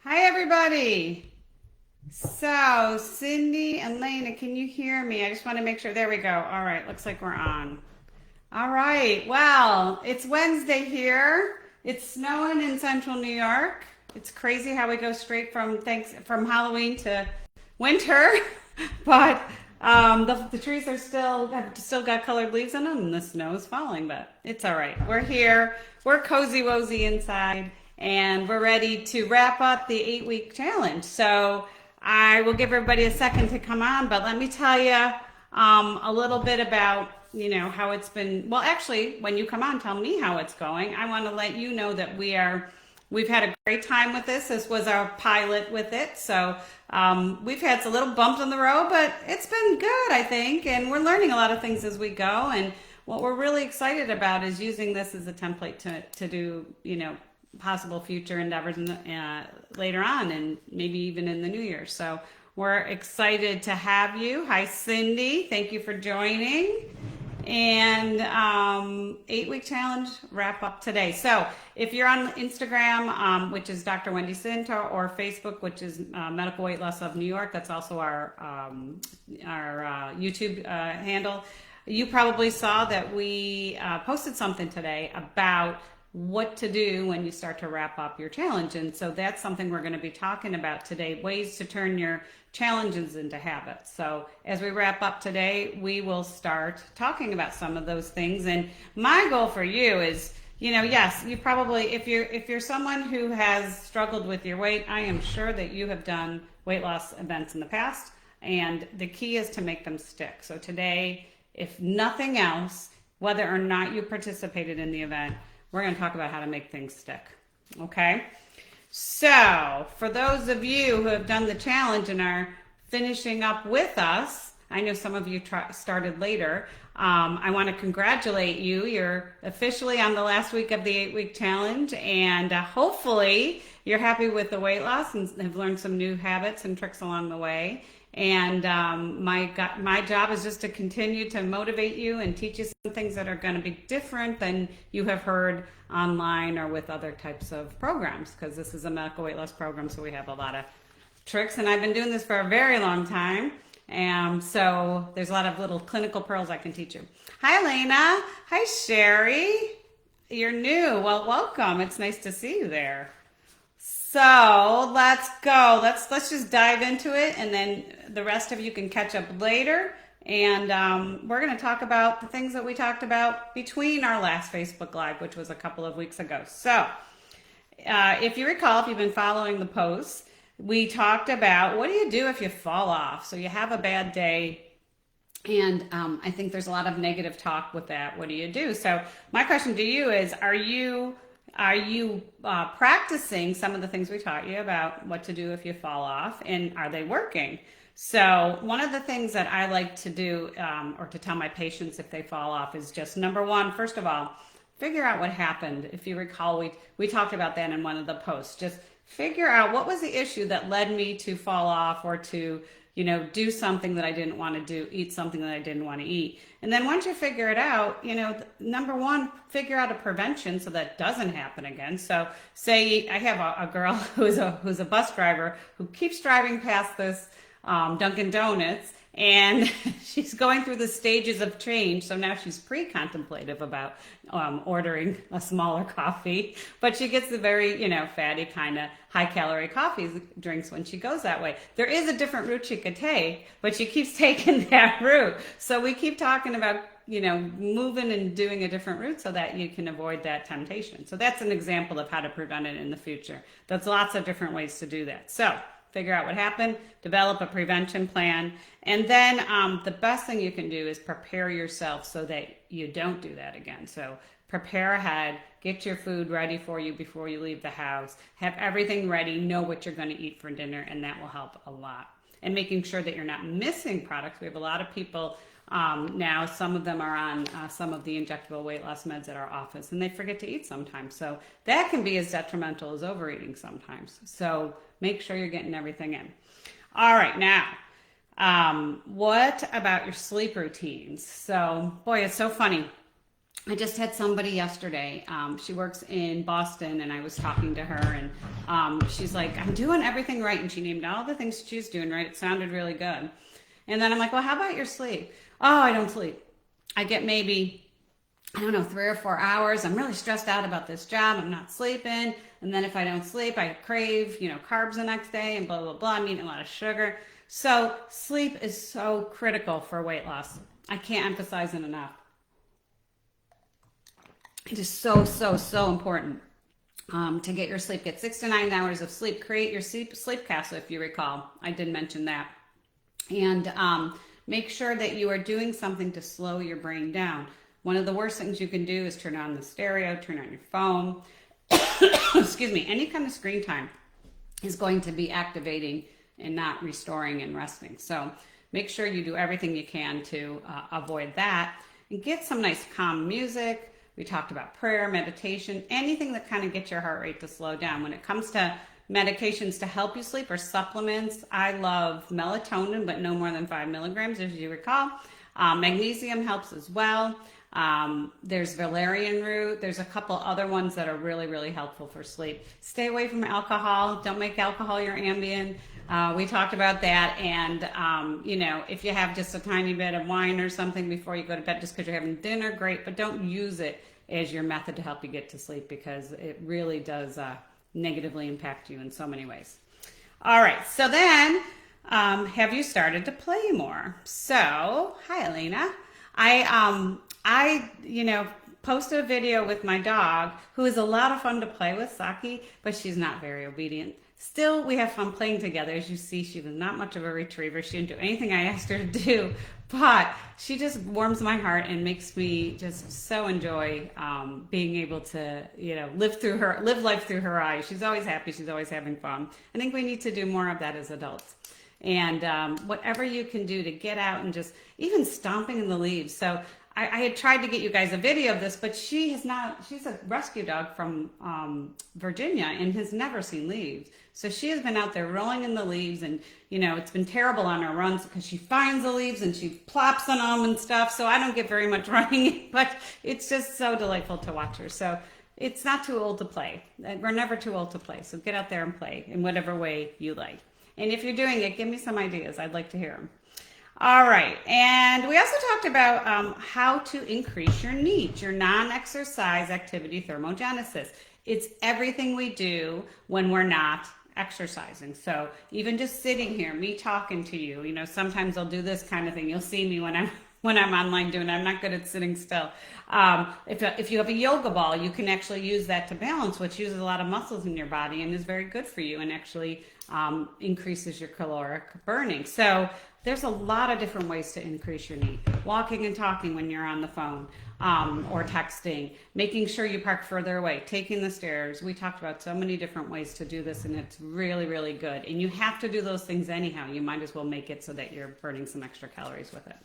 Hi, everybody. So, Cindy and Lena, can you hear me? I just want to make sure. There we go. All right, looks like we're on. All right. Well, it's Wednesday here. It's snowing in central New York. It's crazy how we go straight from Halloween to winter, but the trees are still got colored leaves in them, and the snow is falling. But it's all right. We're here. We're cozy wozy inside, and we're ready to wrap up the 8 week challenge. So I will give everybody a second to come on, but let me tell you a little bit about how it's been. Well, actually, when you come on, tell me how it's going. I want to let you know that we've had a great time with this. This was our pilot with it, so we've had some little bumps on the road, but it's been good, I think, and we're learning a lot of things as we go. And what we're really excited about is using this as a template to do possible future endeavors later on, and maybe even in the new year. So we're excited to have you. Hi, Cindy. Thank you for joining. And 8 week challenge wrap up today. So if you're on Instagram, which is Dr. Wendy Cinta, or Facebook, which is Medical Weight Loss of New York, that's also our YouTube handle. You probably saw that we posted something today about what to do when you start to wrap up your challenge. And so that's something we're going to be talking about today, ways to turn your challenges into habits. So as we wrap up today, we will start talking about some of those things. And my goal for you is, yes, you probably, if you're someone who has struggled with your weight, I am sure that you have done weight loss events in the past, and the key is to make them stick. So today, if nothing else, whether or not you participated in the event, we're going to talk about how to make things stick. Okay? So, for those of you who have done the challenge and are finishing up with us, I know some of you started later. I want to congratulate you. You're officially on the last week of the 8 week challenge, and hopefully you're happy with the weight loss and have learned some new habits and tricks along the way. And my job is just to continue to motivate you and teach you some things that are going to be different than you have heard online or with other types of programs, because this is a medical weight loss program, so we have a lot of tricks. And I've been doing this for a very long time, and so there's a lot of little clinical pearls I can teach you. Hi, Elena. Hi, Sherry. You're new. Well, welcome. It's nice to see you there. So let's go. Let's just dive into it, and then the rest of you can catch up later. And we're going to talk about the things that we talked about between our last Facebook Live, which was a couple of weeks ago. So if you recall, if you've been following the posts, we talked about what do you do if you fall off? So you have a bad day, and I think there's a lot of negative talk with that. What do you do? So my question to you is, are you practicing some of the things we taught you about what to do if you fall off, and are they working? So one of the things that I like to do, or to tell my patients if they fall off, is just number one, first of all, figure out what happened. If you recall, we talked about that in one of the posts. Just figure out what was the issue that led me to fall off, or to do something that I didn't want to do, eat something that I didn't want to eat. And then once you figure it out, number one, figure out a prevention so that doesn't happen again. So say I have a girl who's a bus driver who keeps driving past this Dunkin' Donuts, and she's going through the stages of change. So now she's pre-contemplative about ordering a smaller coffee, but she gets the very, fatty kind of high-calorie drinks when she goes that way. There is a different route she could take, but she keeps taking that route. So we keep talking about, moving and doing a different route so that you can avoid that temptation. So that's an example of how to prevent it in the future. There's lots of different ways to do that. So figure out what happened, develop a prevention plan, and then the best thing you can do is prepare yourself so that you don't do that again. So prepare ahead, get your food ready for you before you leave the house, have everything ready, know what you're going to eat for dinner, and that will help a lot. And making sure that you're not missing products. We have a lot of people now, some of them are on some of the injectable weight loss meds at our office, and they forget to eat sometimes. So that can be as detrimental as overeating sometimes. So make sure you're getting everything in. All right, now, what about your sleep routines? So, boy, it's so funny. I just had somebody yesterday. She works in Boston, and I was talking to her, and she's like, "I'm doing everything right," and she named all the things she was doing right. It sounded really good. And then I'm like, "Well, how about your sleep?" "Oh, I don't sleep. I get maybe, I don't know, 3 or 4 hours. I'm really stressed out about this job. I'm not sleeping. And then if I don't sleep, I crave, carbs the next day and blah, blah, blah. I'm eating a lot of sugar." So sleep is so critical for weight loss. I can't emphasize it enough. It is so, so, so important to get your sleep. Get 6 to 9 hours of sleep. Create your sleep castle, if you recall. I did mention that. And make sure that you are doing something to slow your brain down. One of the worst things you can do is turn on the stereo, turn on your phone. Excuse me. Any kind of screen time is going to be activating and not restoring and resting. So make sure you do everything you can to avoid that, and get some nice calm music. We talked about prayer, meditation, anything that kind of gets your heart rate to slow down. When it comes to medications to help you sleep or supplements, I love melatonin, but no more than 5 milligrams, as you recall. Magnesium helps as well. There's valerian root. There's a couple other ones that are really, really helpful for sleep. Stay away from alcohol. Don't make alcohol your Ambien. We talked about that. And, if you have just a tiny bit of wine or something before you go to bed, just because you're having dinner, great, but don't use it as your method to help you get to sleep, because it really does negatively impact you in so many ways. All right. So then, have you started to play more? So, hi, Elena. I posted a video with my dog, who is a lot of fun to play with, Saki, but she's not very obedient. Still, we have fun playing together. As you see, she was not much of a retriever. She didn't do anything I asked her to do, but she just warms my heart and makes me just so enjoy being able to, live life through her eyes. She's always happy. She's always having fun. I think we need to do more of that as adults. And whatever you can do to get out and just even stomping in the leaves. So I had tried to get you guys a video of this, but she's a rescue dog from Virginia and has never seen leaves. So she has been out there rolling in the leaves, and it's been terrible on her runs because she finds the leaves and she plops on them and stuff. So I don't get very much running, but it's just so delightful to watch her. So it's not too old to play. We're never too old to play. So get out there and play in whatever way you like. And if you're doing it, give me some ideas. I'd like to hear them. All right. And we also talked about how to increase your NEAT, your non-exercise activity thermogenesis. It's everything we do when we're not exercising. So even just sitting here, me talking to you, sometimes I'll do this kind of thing. You'll see me when I'm online doing it. I'm not good at sitting still. If you have a yoga ball, you can actually use that to balance, which uses a lot of muscles in your body and is very good for you, and actually increases your caloric burning. So there's a lot of different ways to increase your NEAT. Walking and talking when you're on the phone or texting, making sure you park further away, taking the stairs. We talked about so many different ways to do this, and it's really, really good. And you have to do those things anyhow. You might as well make it so that you're burning some extra calories with it.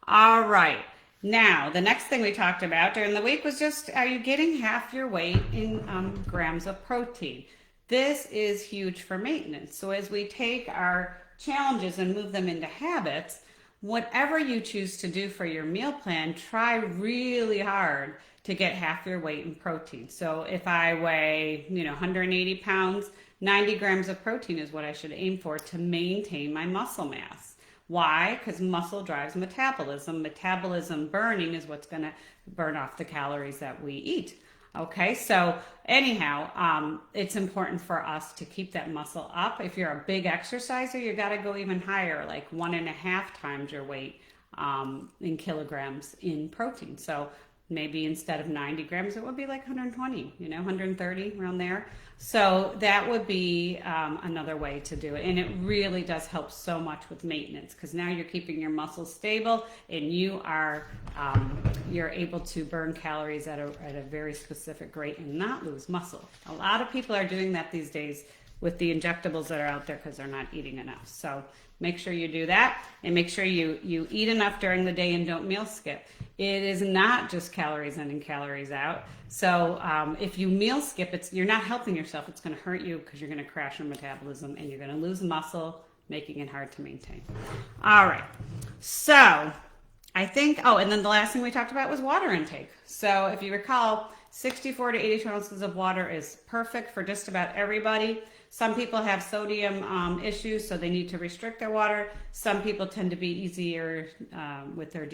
All right. Now, the next thing we talked about during the week was just, are you getting half your weight in grams of protein? This is huge for maintenance. So as we take our challenges and move them into habits, whatever you choose to do for your meal plan, try really hard to get half your weight in protein. So if I weigh, 180 pounds, 90 grams of protein is what I should aim for to maintain my muscle mass. Why? Because muscle drives metabolism. Metabolism burning is what's going to burn off the calories that we eat. Okay, so anyhow, it's important for us to keep that muscle up. If you're a big exerciser, you got to go even higher, like 1.5 times your weight in kilograms in protein. So maybe instead of 90 grams, it would be like 120, 130, around there. So that would be another way to do it. And it really does help so much with maintenance, because now you're keeping your muscles stable, and you're able to burn calories at a very specific rate and not lose muscle. A lot of people are doing that these days with the injectables that are out there because they're not eating enough. So make sure you do that, and make sure you eat enough during the day and don't meal skip. It is not just calories in and calories out. So if you meal skip, you're not helping yourself. It's going to hurt you because you're going to crash your metabolism and you're going to lose muscle, making it hard to maintain. All right. So I think, oh, and then the last thing we talked about was water intake. So if you recall, 64 to 82 ounces of water is perfect for just about everybody. Some people have sodium issues, so they need to restrict their water. Some people tend to be easier with their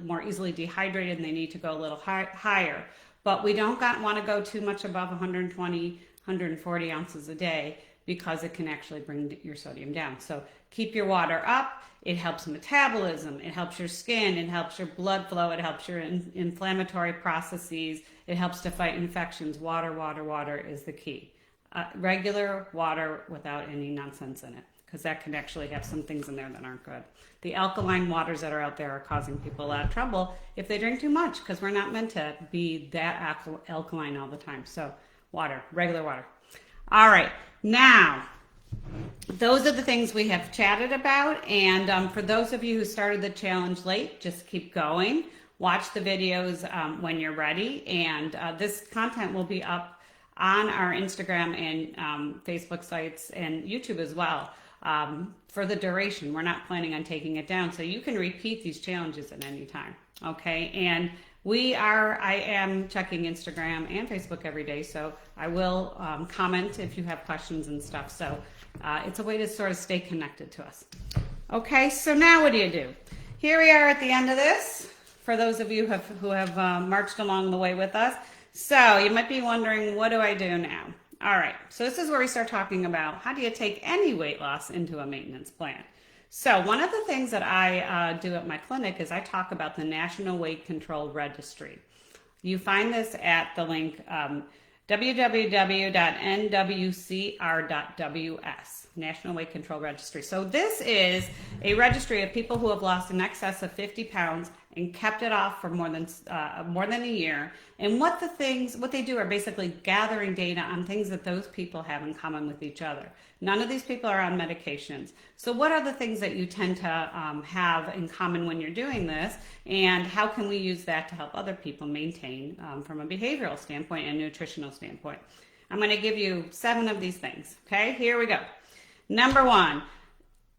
more easily dehydrated, and they need to go a little higher. But we don't want to go too much above 120, 140 ounces a day because it can actually bring your sodium down. So keep your water up. It helps metabolism. It helps your skin. It helps your blood flow. It helps your inflammatory processes. It helps to fight infections. Water, water, water is the key. Regular water without any nonsense in it, because that can actually have some things in there that aren't good. The alkaline waters that are out there are causing people a lot of trouble if they drink too much, because we're not meant to be that alkaline all the time. So water, regular water. All right, now those are the things we have chatted about, and for those of you who started the challenge late, just keep going. Watch the videos when you're ready, and this content will be up on our Instagram and Facebook sites and YouTube as well for the duration. We're not planning on taking it down, so you can repeat these challenges at any time, okay? And I am checking Instagram and Facebook every day, so I will comment if you have questions and stuff. So it's a way to sort of stay connected to us. Okay, so now what do? Here we are at the end of this, for those of you who have marched along the way with us. So you might be wondering, what do I do now? All right, so this is where we start talking about how do you take any weight loss into a maintenance plan. So one of the things that I do at my clinic is I talk about the National Weight Control Registry. You find this at the link www.nwcr.ws, National Weight Control Registry. So this is a registry of people who have lost in excess of 50 pounds and kept it off for more than a year. And what they do are basically gathering data on things that those people have in common with each other. None of these people are on medications. So what are the things that you tend to have in common when you're doing this? And how can we use that to help other people maintain from a behavioral standpoint and nutritional standpoint? I'm going to give you 7 of these things. Okay, here we go. Number 1.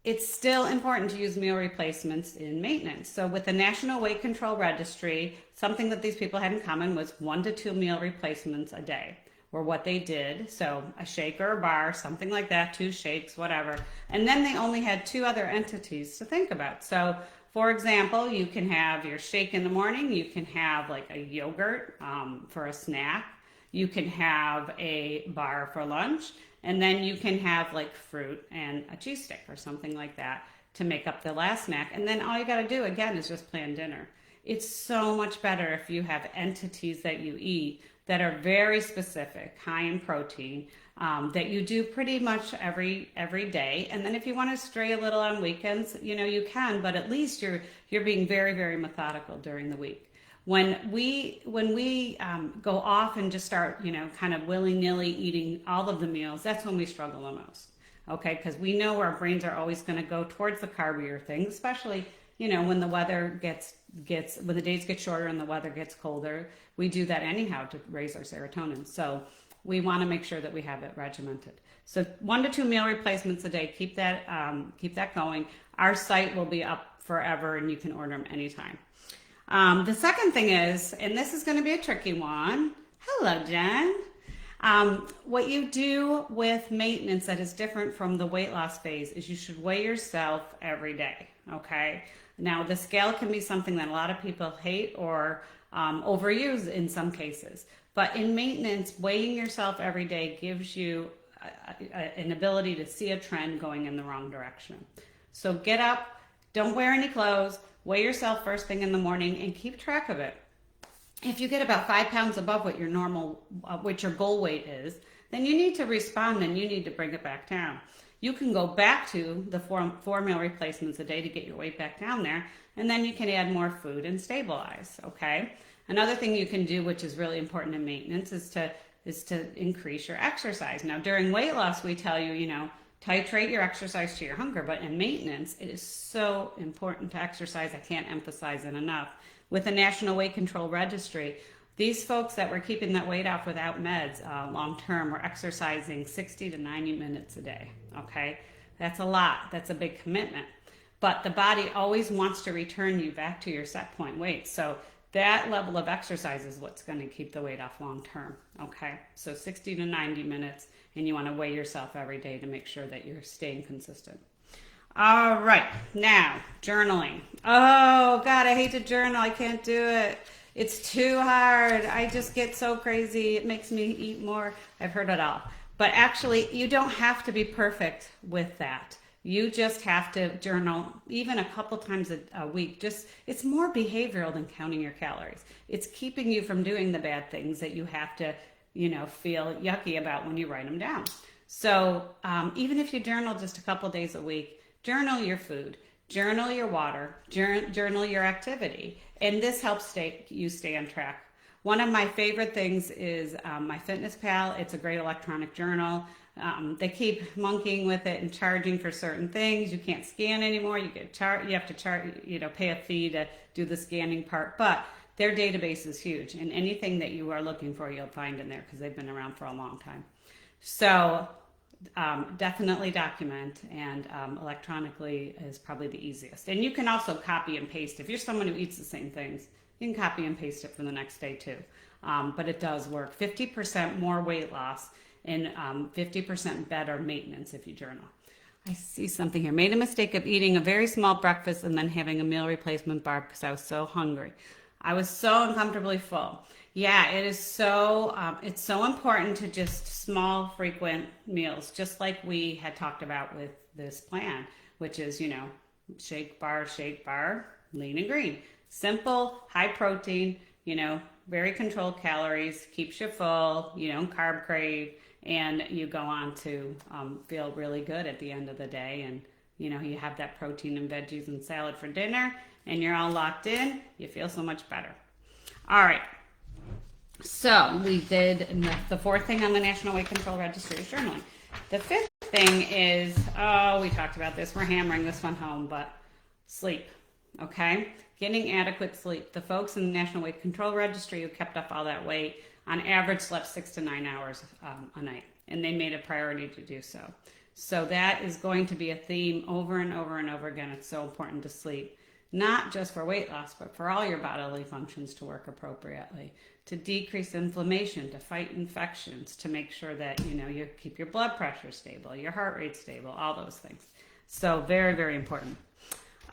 It's still important to use meal replacements in maintenance. So with the National Weight Control Registry, something that these people had in common was 1 to 2 meal replacements a day were what they did. So a shake or a bar, something like that, 2 shakes, whatever. And then they only had 2 other entities to think about. So for example, you can have your shake in the morning. You can have like a yogurt for a snack. You can have a bar for lunch. And then you can have like fruit and a cheese stick or something like that to make up the last snack. And then all you got to do, again, is just plan dinner. It's so much better if you have entities that you eat that are very specific, high in protein, that you do pretty much every day. And then if you want to stray a little on weekends, you can, but at least you're being very, very methodical during the week. When we go off and just start, kind of willy-nilly eating all of the meals, that's when we struggle the most, okay? Because we know our brains are always going to go towards the carbier things, especially, when the weather when the days get shorter and the weather gets colder. We do that anyhow to raise our serotonin. So we want to make sure that we have it regimented. So 1 to 2 meal replacements a day. Keep that going. Our site will be up forever, and you can order them anytime. The second thing is, and this is going to be a tricky one. Hello, Jen. What you do with maintenance that is different from the weight loss phase is you should weigh yourself every day, okay? Now, the scale can be something that a lot of people hate or overuse in some cases. But in maintenance, weighing yourself every day gives you an ability to see a trend going in the wrong direction. So get up, don't wear any clothes, weigh yourself first thing in the morning and keep track of it. If you get about 5 pounds above what your goal weight is, then you need to respond and you need to bring it back down. You can go back to the 4 meal replacements a day to get your weight back down there, and then you can add more food and stabilize, okay? Another thing you can do, which is really important in maintenance, is to increase your exercise. Now, during weight loss, we tell you, titrate your exercise to your hunger, but in maintenance, it is so important to exercise. I can't emphasize it enough. With the National Weight Control Registry, these folks that were keeping that weight off without meds long-term were exercising 60 to 90 minutes a day, okay? That's a lot. That's a big commitment. but the body always wants to return you back to your set point weight. So that level of exercise is what's going to keep the weight off long term. Okay, so 60 to 90 minutes, and you want to weigh yourself every day to make sure that you're staying consistent. All right, now journaling. Oh God, I hate to journal. I can't do it. It's too hard. I just get so crazy. It makes me eat more. I've heard it all. But actually, you don't have to be perfect with that. You just have to journal even a couple times a week. Just, it's more behavioral than counting your calories. It's keeping you from doing the bad things that you have to, feel yucky about when you write them down. So even if you journal just a couple days a week, journal your food, journal your water, journal your activity, and this helps you stay on track. One of my favorite things is my Fitness It's a great electronic journal. They keep monkeying with it and charging for certain things. You can't scan anymore. You have to pay a fee to do the scanning part. But their database is huge, and anything that you are looking for, you'll find in there because they've been around for a long time. So definitely document, and electronically is probably the easiest. And you can also copy and paste. If you're someone who eats the same things, you can copy and paste it for the next day too. But it does work. 50% more weight loss and 50% better maintenance if you journal. I see something here. Made a mistake of eating a very small breakfast and then having a meal replacement bar because I was so hungry. I was so uncomfortably full. Yeah, it is so, it's so important to just small, frequent meals, just like we had talked about with this plan, which is, shake bar, lean and green. Simple, high protein, very controlled calories, keeps you full, you don't carb crave, and you go on to feel really good at the end of the day. And, you have that protein and veggies and salad for dinner, and you're all locked in. You feel so much better. All right. So we did the fourth thing on the National Weight Control Registry is journaling. The fifth thing is, we talked about this. We're hammering this one home, but sleep, okay? Getting adequate sleep. The folks in the National Weight Control Registry who kept up all that weight, on average, slept 6 to 9 hours a night, and they made a priority to do so. So that is going to be a theme over and over and over again. It's so important to sleep, not just for weight loss, but for all your bodily functions to work appropriately, to decrease inflammation, to fight infections, to make sure that, you keep your blood pressure stable, your heart rate stable, all those things. So very, very important.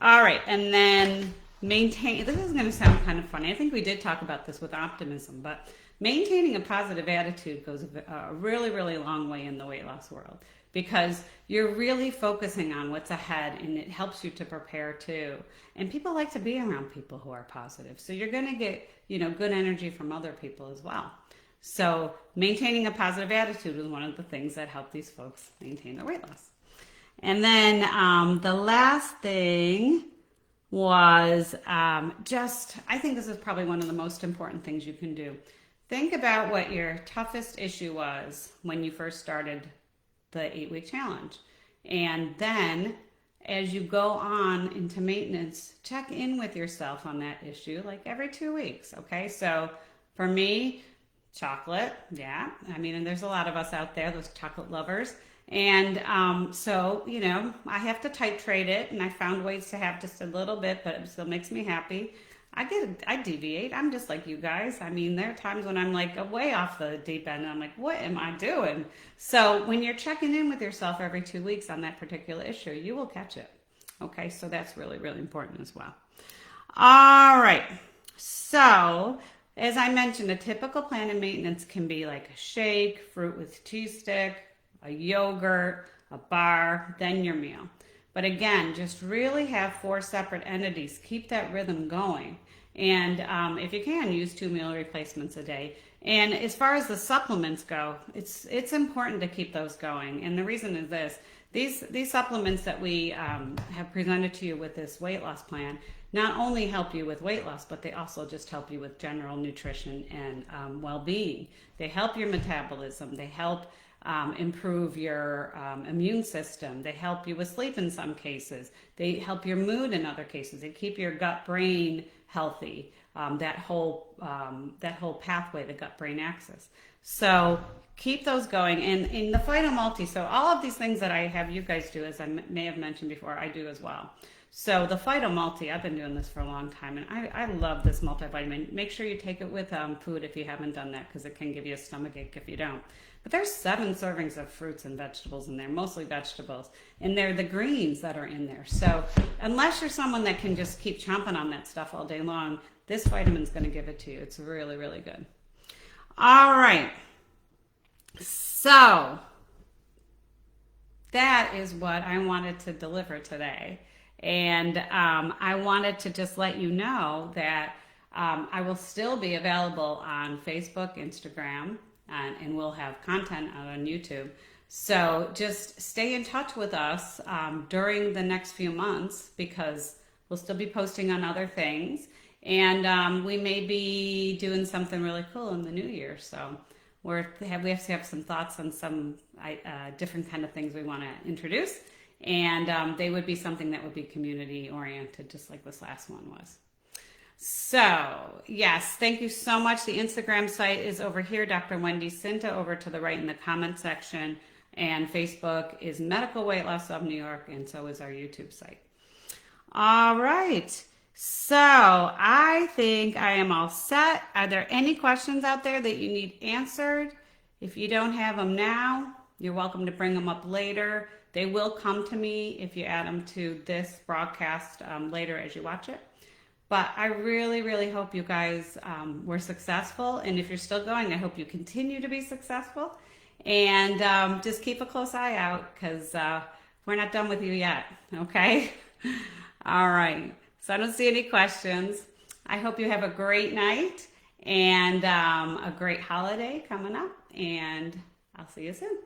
All right, and then maintain, this is going to sound kind of funny. I think we did talk about this with optimism, but maintaining a positive attitude goes a really, really long way in the weight loss world, because you're really focusing on what's ahead, and it helps you to prepare too. And people like to be around people who are positive. So you're going to get, good energy from other people as well. So maintaining a positive attitude was one of the things that helped these folks maintain their weight loss. And then the last thing was I think this is probably one of the most important things you can do. Think about what your toughest issue was when you first started the 8-week challenge. And then as you go on into maintenance, check in with yourself on that issue like every 2 weeks. Okay. So for me, chocolate. Yeah. And there's a lot of us out there, those chocolate lovers. And so, I have to titrate it, and I found ways to have just a little bit, but it still makes me happy. I deviate. I'm just like you guys. There are times when I'm like way off the deep end, and I'm like, what am I doing? So when you're checking in with yourself every 2 weeks on that particular issue, you will catch it. Okay, so that's really, really important as well. All right. So as I mentioned, a typical plan of maintenance can be like a shake, fruit with cheese stick, a yogurt, a bar, then your meal. But again, just really have 4 separate entities. Keep that rhythm going. And if you can, use 2 meal replacements a day. And as far as the supplements go, it's important to keep those going. And the reason is this. These supplements that we have presented to you with this weight loss plan not only help you with weight loss, but they also just help you with general nutrition and well-being. They help your metabolism. They help improve your immune system. They help you with sleep in some cases. They help your mood in other cases. They keep your gut-brain healthy. That whole pathway, the gut-brain axis. So keep those going. And in the Phyto Multi, so all of these things that I have you guys do, as I may have mentioned before, I do as well. So the Phytomulti, I've been doing this for a long time, and I love this multivitamin. Make sure you take it with food if you haven't done that, because it can give you a stomach ache if you don't. But there's 7 servings of fruits and vegetables in there, mostly vegetables, and they're the greens that are in there. So unless you're someone that can just keep chomping on that stuff all day long, this vitamin's going to give it to you. It's really, really good. All right. So that is what I wanted to deliver today. And I wanted to just let you know that I will still be available on Facebook, Instagram, and we'll have content out on YouTube. So just stay in touch with us during the next few months, because we'll still be posting on other things. And we may be doing something really cool in the new year. So we have to have some thoughts on some different kind of things we want to introduce. And they would be something that would be community oriented, just like this last one was. So yes, thank you so much. The Instagram site is over here, Dr. Wendy Cinta, over to the right in the comment section. And Facebook is Medical Weight Loss of New York, and so is our YouTube site. All right. So I think I am all set. Are there any questions out there that you need answered? If you don't have them now, you're welcome to bring them up later. They will come to me if you add them to this broadcast later as you watch it. But I really, really hope you guys were successful. And if you're still going, I hope you continue to be successful. And just keep a close eye out, because we're not done with you yet, okay? All right. So I don't see any questions. I hope you have a great night and a great holiday coming up. And I'll see you soon.